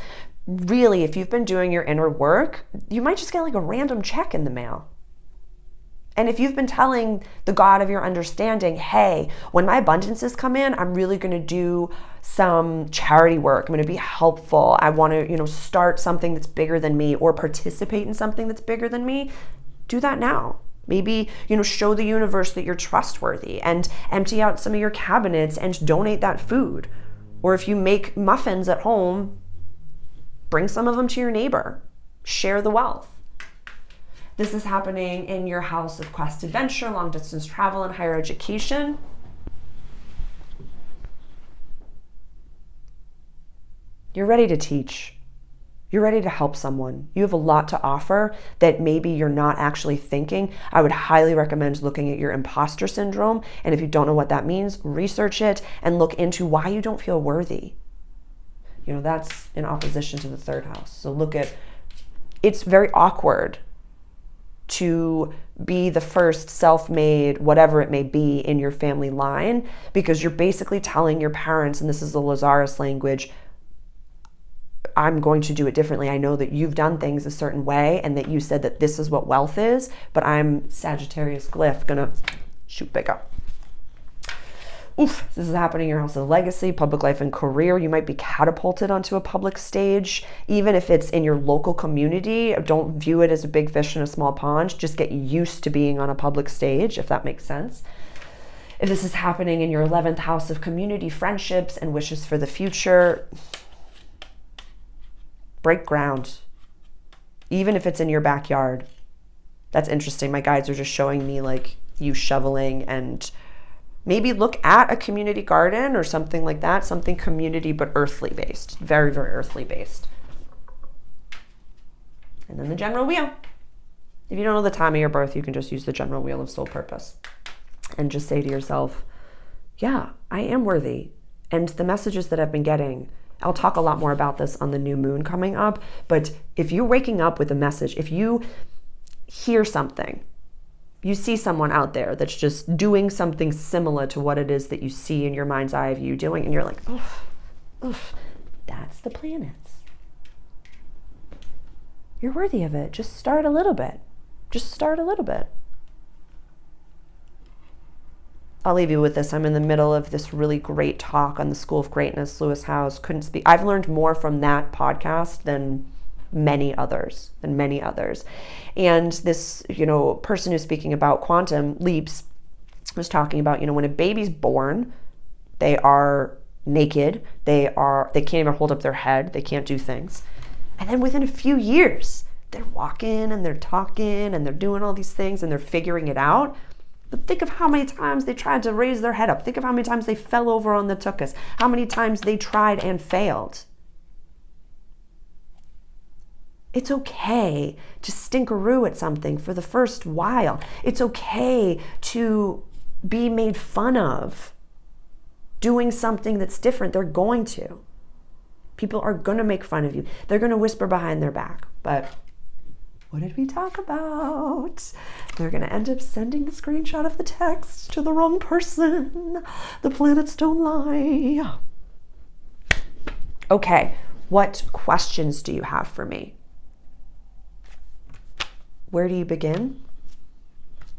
really, if you've been doing your inner work, you might just get like a random check in the mail. And if you've been telling the God of your understanding, hey, when my abundances come in, I'm really going to do some charity work. I'm going to be helpful. I want to, start something that's bigger than me or participate in something that's bigger than me. Do that now. Maybe, show the universe that you're trustworthy and empty out some of your cabinets and donate that food. Or if you make muffins at home, bring some of them to your neighbor. Share the wealth. This is happening in your house of quest, adventure, long distance travel, and higher education. You're ready to teach. You're ready to help someone. You have a lot to offer that maybe you're not actually thinking. I would highly recommend looking at your imposter syndrome. And if you don't know what that means, research it and look into why you don't feel worthy. That's in opposition to the third house. So look at, it's very awkward to be the first self-made, whatever it may be, in your family line, because you're basically telling your parents, and this is the Lazarus language, I'm going to do it differently. I know that you've done things a certain way and that you said that this is what wealth is, but I'm Sagittarius glyph, gonna shoot back up. Oof, this is happening in your house of legacy, public life and career. You might be catapulted onto a public stage, even if it's in your local community. Don't view it as a big fish in a small pond. Just get used to being on a public stage, if that makes sense. If this is happening in your 11th house of community, friendships, and wishes for the future, break ground, even if it's in your backyard. That's interesting. My guides are just showing me like you shoveling, and maybe look at a community garden or something like that, something community but earthly based, very, very earthly based. And then the general wheel. If you don't know the time of your birth, you can just use the general wheel of soul purpose and just say to yourself, yeah, I am worthy. And the messages that I've been getting, I'll talk a lot more about this on the new moon coming up, but if you're waking up with a message, if you hear something, you see someone out there that's just doing something similar to what it is that you see in your mind's eye of you doing, and you're like, oof, that's the planets. You're worthy of it. Just start a little bit. Just start a little bit. I'll leave you with this. I'm in the middle of this really great talk on the School of Greatness, Lewis Howes. Couldn't speak. I've learned more from that podcast than many others. And this, person who's speaking about quantum leaps was talking about, when a baby's born, they are naked. They can't even hold up their head. They can't do things. And then within a few years, they're walking and they're talking and they're doing all these things and they're figuring it out. But think of how many times they tried to raise their head up. Think of how many times they fell over on the tuchus. How many times they tried and failed. It's okay to stinkeroo at something for the first while. It's okay to be made fun of doing something that's different. They're going to. People are going to make fun of you. They're going to whisper behind their back. But what did we talk about? They're going to end up sending a screenshot of the text to the wrong person. The planets don't lie. Okay, what questions do you have for me? Where do you begin?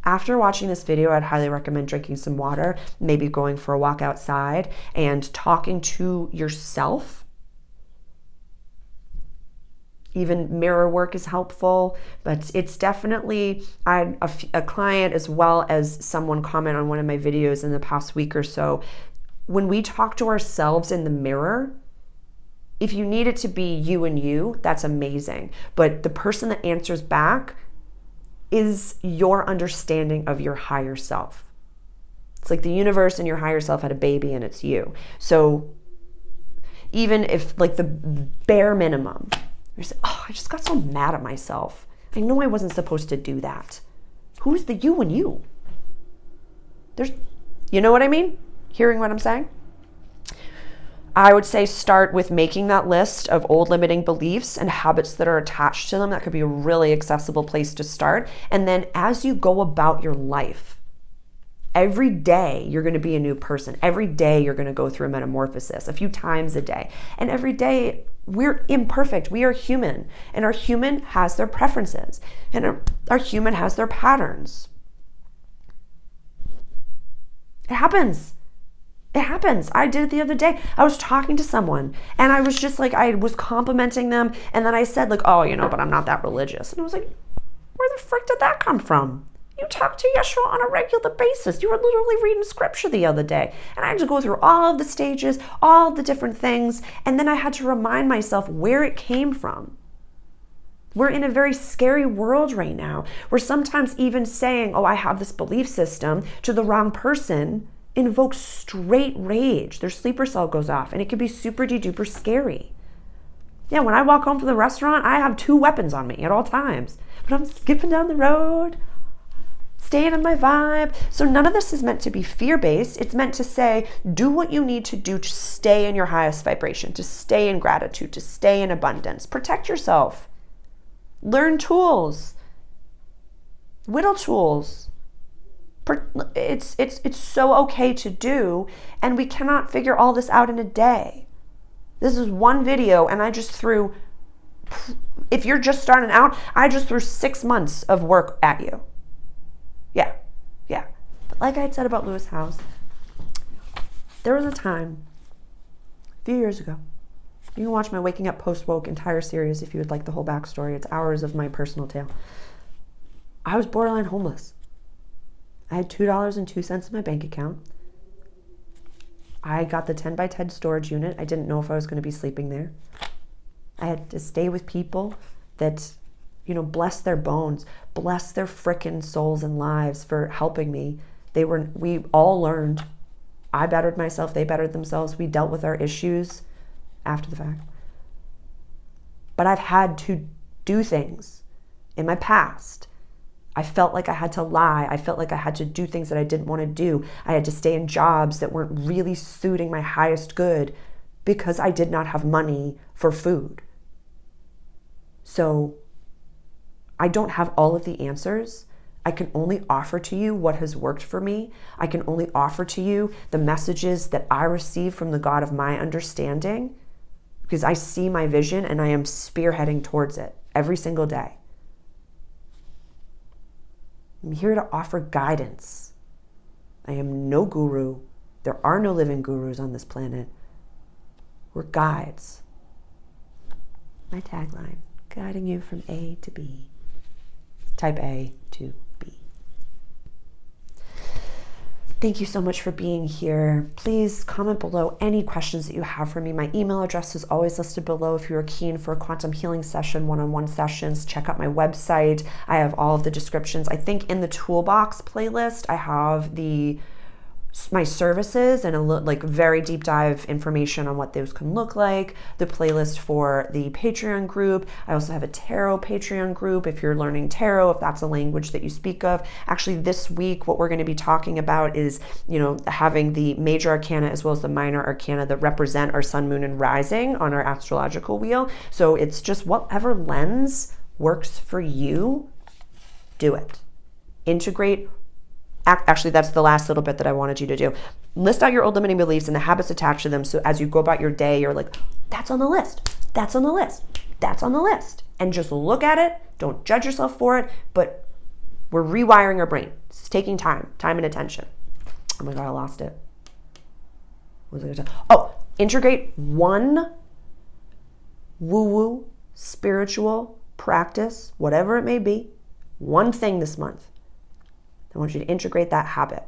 After watching this video, I'd highly recommend drinking some water, maybe going for a walk outside and talking to yourself. Even mirror work is helpful, but it's definitely, I had a client as well as someone comment on one of my videos in the past week or so. When we talk to ourselves in the mirror, if you need it to be you and you, that's amazing. But the person that answers back is your understanding of your higher self. It's like the universe and your higher self had a baby and it's you. So even if like the bare minimum, you're saying, I just got so mad at myself. I know I wasn't supposed to do that. Who's the you and you? You know what I mean? Hearing what I'm saying? I would say start with making that list of old limiting beliefs and habits that are attached to them. That could be a really accessible place to start. And then as you go about your life, every day you're going to be a new person. Every day you're going to go through a metamorphosis a few times a day. And every day we're imperfect. We are human. And our human has their preferences. And our human has their patterns. It happens. It happens. I did it the other day. I was talking to someone and I was just like, I was complimenting them. And then I said like, but I'm not that religious. And I was like, where the frick did that come from? You talk to Yeshua on a regular basis. You were literally reading scripture the other day. And I had to go through all of the stages, all of the different things. And then I had to remind myself where it came from. We're in a very scary world right now where sometimes even saying, I have this belief system to the wrong person invokes straight rage. Their sleeper cell goes off and it can be super duper scary. Yeah, when I walk home from the restaurant, I have 2 weapons on me at all times. But I'm skipping down the road, staying in my vibe. So none of this is meant to be fear-based. It's meant to say, do what you need to do to stay in your highest vibration, to stay in gratitude, to stay in abundance. Protect yourself. Learn tools. Whittle tools. It's so okay to do, and we cannot figure all this out in a day. This is one video, and I just threw, if you're just starting out, I just threw 6 months of work at you. Yeah. But like I had said about Lewis Howes, there was a time, a few years ago, you can watch my Waking Up Post-Woke entire series if you would like the whole backstory. It's hours of my personal tale. I was borderline homeless. I had $2.02 in my bank account. I got the 10 by 10 storage unit. I didn't know if I was going to be sleeping there. I had to stay with people that, bless their bones, bless their frickin' souls and lives for helping me. We all learned. I bettered myself. They bettered themselves. We dealt with our issues after the fact. But I've had to do things in my past. I felt like I had to lie. I felt like I had to do things that I didn't want to do. I had to stay in jobs that weren't really suiting my highest good because I did not have money for food. So I don't have all of the answers. I can only offer to you what has worked for me. I can only offer to you the messages that I receive from the God of my understanding, because I see my vision and I am spearheading towards it every single day. I'm here to offer guidance. I am no guru. There are no living gurus on this planet. We're guides. My tagline, guiding you from A to B. Type A to B. Thank you so much for being here. Please comment below any questions that you have for me. My email address is always listed below if you are keen for a quantum healing session, one-on-one sessions. Check out my website. I have all of the descriptions. I think in the toolbox playlist, I have my services and very deep dive information on what those can look like, the playlist for the Patreon group. I also have a tarot Patreon group if you're learning tarot, if that's a language that you speak of. Actually, this week, what we're going to be talking about is, having the major arcana as well as the minor arcana that represent our sun, moon, and rising on our astrological wheel. So it's just whatever lens works for you, do it. Integrate. Actually, that's the last little bit that I wanted you to do. List out your old limiting beliefs and the habits attached to them. So as you go about your day, you're like, that's on the list. That's on the list. That's on the list. And just look at it. Don't judge yourself for it. But we're rewiring our brain. It's taking time and attention. Oh my God, I lost it. What was I going to say? Oh, integrate one woo-woo spiritual practice, whatever it may be, one thing this month. I want you to integrate that habit.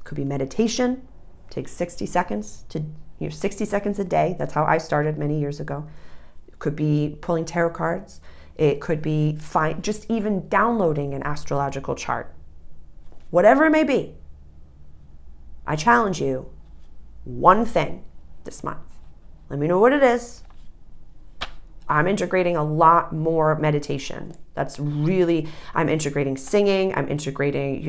Could be meditation. Take 60 seconds 60 seconds a day. That's how I started many years ago. It could be pulling tarot cards. It could be just even downloading an astrological chart. Whatever it may be. I challenge you, one thing this month. Let me know what it is. I'm integrating a lot more meditation. I'm integrating singing. I'm integrating,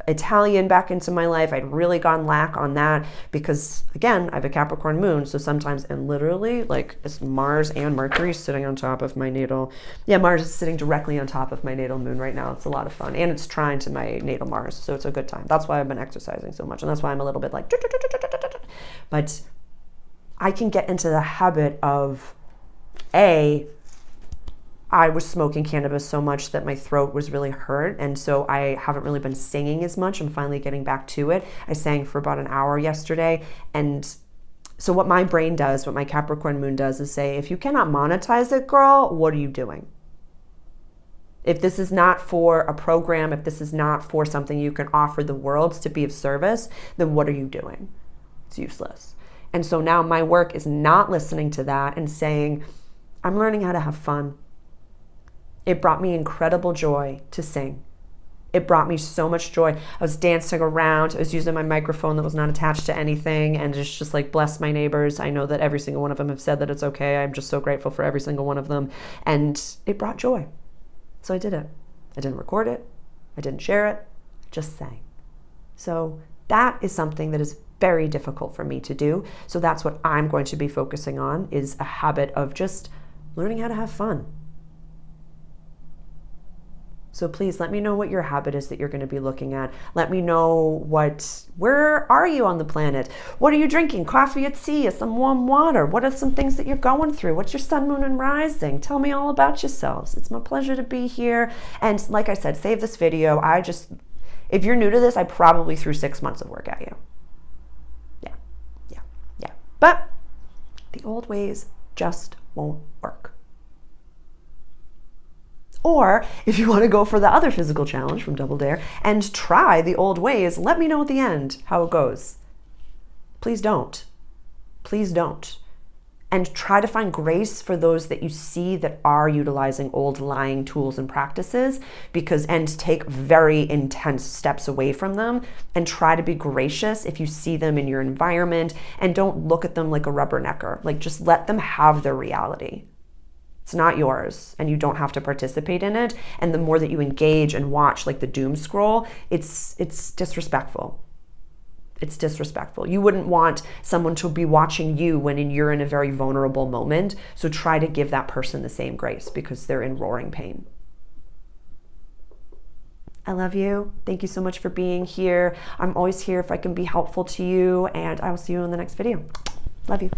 Italian back into my life. I'd really gone lack on that because, again, I have a Capricorn moon. So sometimes, and literally, it's Mars and Mercury sitting on top of my natal. Yeah, Mars is sitting directly on top of my natal moon right now. It's a lot of fun. And it's trine to my natal Mars. So it's a good time. That's why I've been exercising so much. And that's why I'm a little bit like, but I can get into the habit of, I was smoking cannabis so much that my throat was really hurt, and so I haven't really been singing as much. I'm finally getting back to it. I sang for about an hour yesterday, and so what my brain does, what my Capricorn moon does, is say, if you cannot monetize it, girl, what are you doing? If this is not for a program, if this is not for something you can offer the world to be of service, then what are you doing? It's useless. And so now my work is not listening to that and saying, I'm learning how to have fun. It brought me incredible joy to sing. It brought me so much joy. I was dancing around. I was using my microphone that was not attached to anything and just like bless my neighbors. I know that every single one of them have said that it's okay. I'm just so grateful for every single one of them. And it brought joy. So I did it. I didn't record it. I didn't share it. I just sang. So that is something that is very difficult for me to do. So that's what I'm going to be focusing on, is a habit of just learning how to have fun. So please let me know what your habit is that you're going to be looking at. Let me know where are you on the planet? What are you drinking? Coffee at sea, some warm water? What are some things that you're going through? What's your sun, moon, and rising? Tell me all about yourselves. It's my pleasure to be here. And like I said, save this video. If you're new to this, I probably threw 6 months of work at you. Yeah. But the old ways just won't work. Or if you want to go for the other physical challenge from Double Dare and try the old ways, let me know at the end how it goes. Please don't. Please don't. And try to find grace for those that you see that are utilizing old lying tools and practices, and take very intense steps away from them, and try to be gracious if you see them in your environment, and don't look at them like a rubbernecker. Like, just let them have their reality. It's not yours, and you don't have to participate in it. And the more that you engage and watch like the doom scroll, it's disrespectful. It's disrespectful. You wouldn't want someone to be watching you when you're in a very vulnerable moment. So try to give that person the same grace because they're in roaring pain. I love you. Thank you so much for being here. I'm always here if I can be helpful to you, and I will see you in the next video. Love you.